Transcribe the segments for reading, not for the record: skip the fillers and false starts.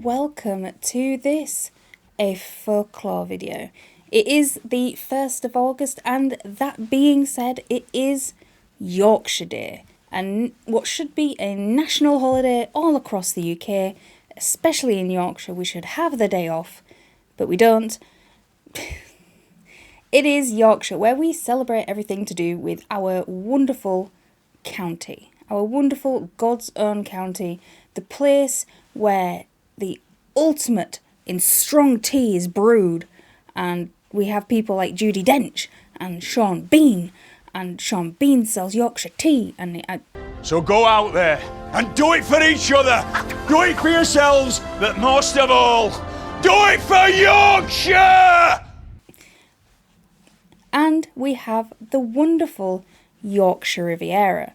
welcome to this, a folklore video. It is the 1st of August and that being said, it is Yorkshire Day, and what should be a national holiday all across the UK, especially in Yorkshire. We should have the day off, but we don't. It is Yorkshire, where we celebrate everything to do with our wonderful county, our wonderful God's own county, the place where the ultimate in strong tea is brewed, and we have people like Judi Dench and Sean Bean, and Sean Bean sells Yorkshire tea, and So go out there and do it for each other. Do it for yourselves, but most of all, do it for Yorkshire! And we have the wonderful Yorkshire Riviera,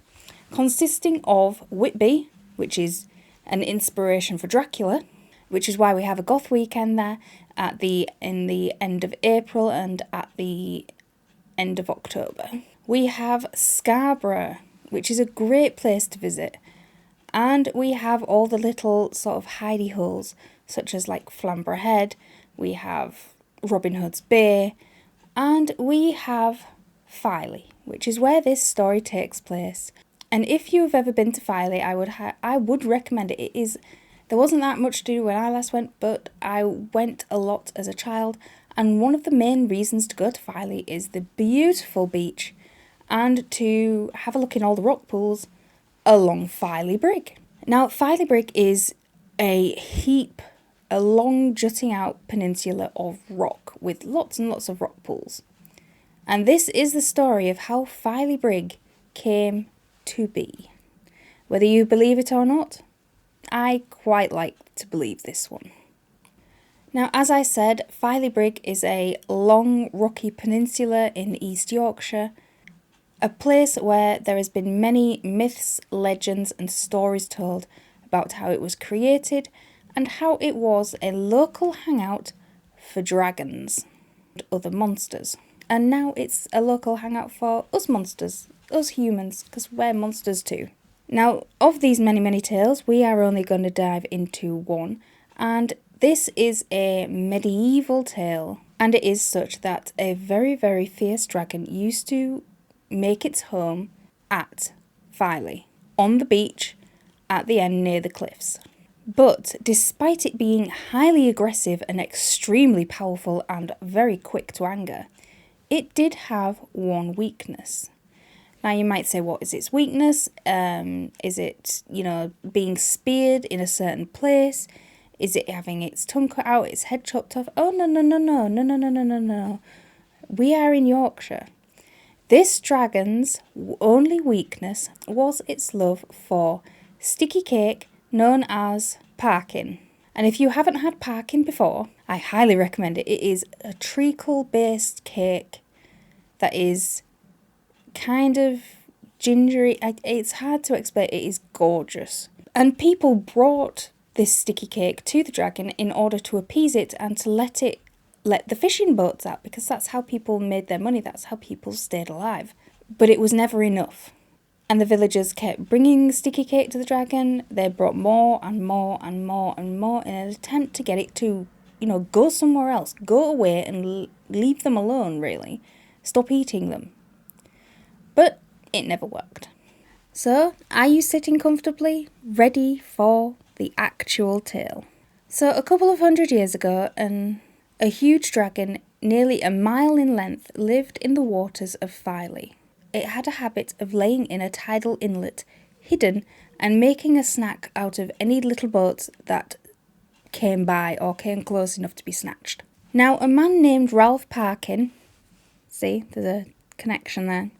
consisting of Whitby, which is an inspiration for Dracula, which is why we have a goth weekend there in the end of April and at the end of October. We have Scarborough, which is a great place to visit, and we have all the little sort of hidey holes, such as like Flamborough Head, we have Robin Hood's Bay, and we have Filey, which is where this story takes place. And if you've ever been to Filey, I would recommend it. There wasn't that much to do when I last went, but I went a lot as a child, and one of the main reasons to go to Filey is the beautiful beach and to have a look in all the rock pools along Filey Brigg. Now, Filey Brigg is a long jutting out peninsula of rock with lots and lots of rock pools. And this is the story of how Filey Brigg came to be. Whether you believe it or not, I quite like to believe this one. Now, as I said, Filey Brigg is a long rocky peninsula in East Yorkshire, a place where there has been many myths, legends and stories told about how it was created and how it was a local hangout for dragons and other monsters. And now it's a local hangout for us monsters, us humans, because we're monsters too. Now, of these many, many tales, we are only going to dive into one, and this is a medieval tale, and it is such that a very, very fierce dragon used to make its home at Filey, on the beach at the end near the cliffs. But despite it being highly aggressive and extremely powerful and very quick to anger, it did have one weakness. Now you might say, what is its weakness? Is it, being speared in a certain place? Is it having its tongue cut out, its head chopped off? Oh, no. We are in Yorkshire. This dragon's only weakness was its love for sticky cake known as parkin. And if you haven't had parkin before, I highly recommend it. It is a treacle-based cake that is kind of gingery. It's hard to explain. It is gorgeous. And people brought this sticky cake to the dragon in order to appease it and to let the fishing boats out, because that's how people made their money. That's how people stayed alive. But it was never enough. And the villagers kept bringing sticky cake to the dragon. They brought more and more and more and more in an attempt to get it to, go somewhere else. Go away and leave them alone, really. Stop eating them. But it never worked. So, are you sitting comfortably, ready for the actual tale? So, a couple of 100 years ago, a huge dragon, nearly a mile in length, lived in the waters of Filey. It had a habit of laying in a tidal inlet, hidden, and making a snack out of any little boats that came by or came close enough to be snatched. Now, a man named Ralph Parkin, see, there's a connection there,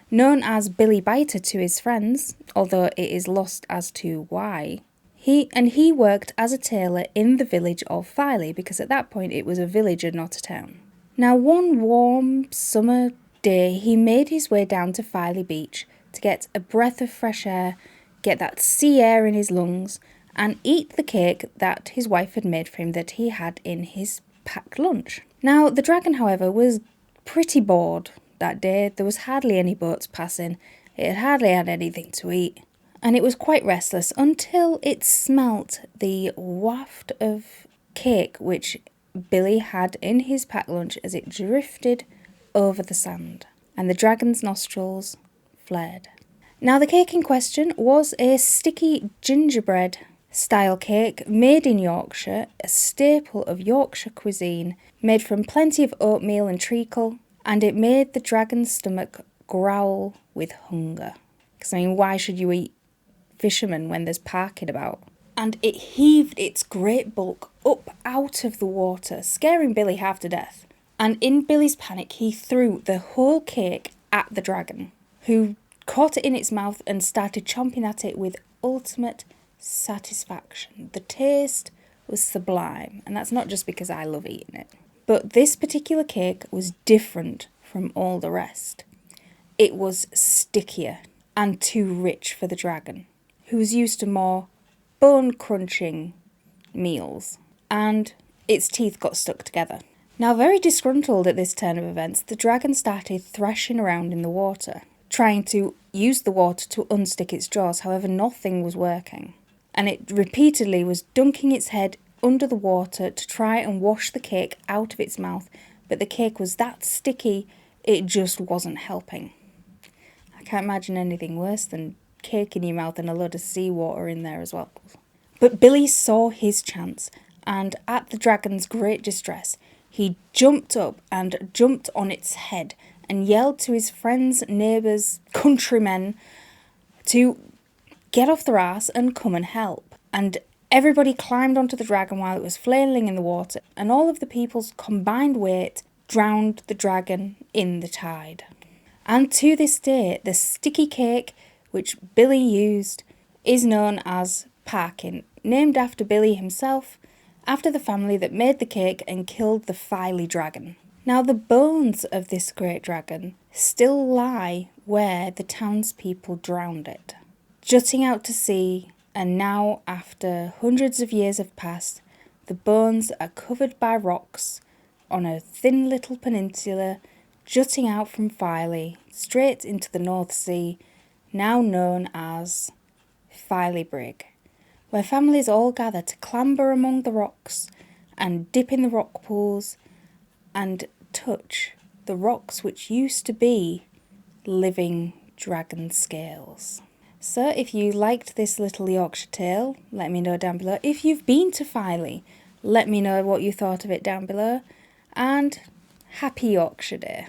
known as Billy Biter to his friends, although it is lost as to why, he worked as a tailor in the village of Filey, because at that point it was a village and not a town. Now, one warm summer day, he made his way down to Filey Beach to get a breath of fresh air, get that sea air in his lungs, and eat the cake that his wife had made for him that he had in his packed lunch. Now, the dragon, however, was pretty bored that day. There was hardly any boats passing. It had hardly had anything to eat. and it was quite restless until it smelt the waft of cake which Billy had in his pack lunch as it drifted over the sand, and the dragon's nostrils flared. Now, the cake in question was a sticky gingerbread style cake made in Yorkshire, a staple of Yorkshire cuisine, made from plenty of oatmeal and treacle, and it made the dragon's stomach growl with hunger. Because, I mean, why should you eat fishermen when there's parking about? And it heaved its great bulk up out of the water, scaring Billy half to death. And in Billy's panic, he threw the whole cake at the dragon, who caught it in its mouth and started chomping at it with ultimate satisfaction. The taste was sublime, and that's not just because I love eating it. But this particular cake was different from all the rest. It was stickier and too rich for the dragon, who was used to more bone-crunching meals, and its teeth got stuck together. Now, very disgruntled at this turn of events, the dragon started thrashing around in the water, trying to use the water to unstick its jaws. However, nothing was working, and it repeatedly was dunking its head under the water to try and wash the cake out of its mouth, but the cake was that sticky, it just wasn't helping. I can't imagine anything worse than cake in your mouth and a load of seawater in there as well. But Billy saw his chance, and at the dragon's great distress, he jumped up and jumped on its head and yelled to his friends, neighbours, countrymen to get off their arse and come and help. And everybody climbed onto the dragon while it was flailing in the water, and all of the people's combined weight drowned the dragon in the tide. And to this day, the sticky cake which Billy used is known as parkin, named after Billy himself, after the family that made the cake and killed the Filey dragon. Now, the bones of this great dragon still lie where the townspeople drowned it, jutting out to sea, and now, after hundreds of years have passed, the bones are covered by rocks on a thin little peninsula jutting out from Filey straight into the North Sea, now known as Filey Brigg, where families all gather to clamber among the rocks and dip in the rock pools and touch the rocks which used to be living dragon scales. So if you liked this little Yorkshire tale, let me know down below. If you've been to Filey, let me know what you thought of it down below. And happy Yorkshire Day.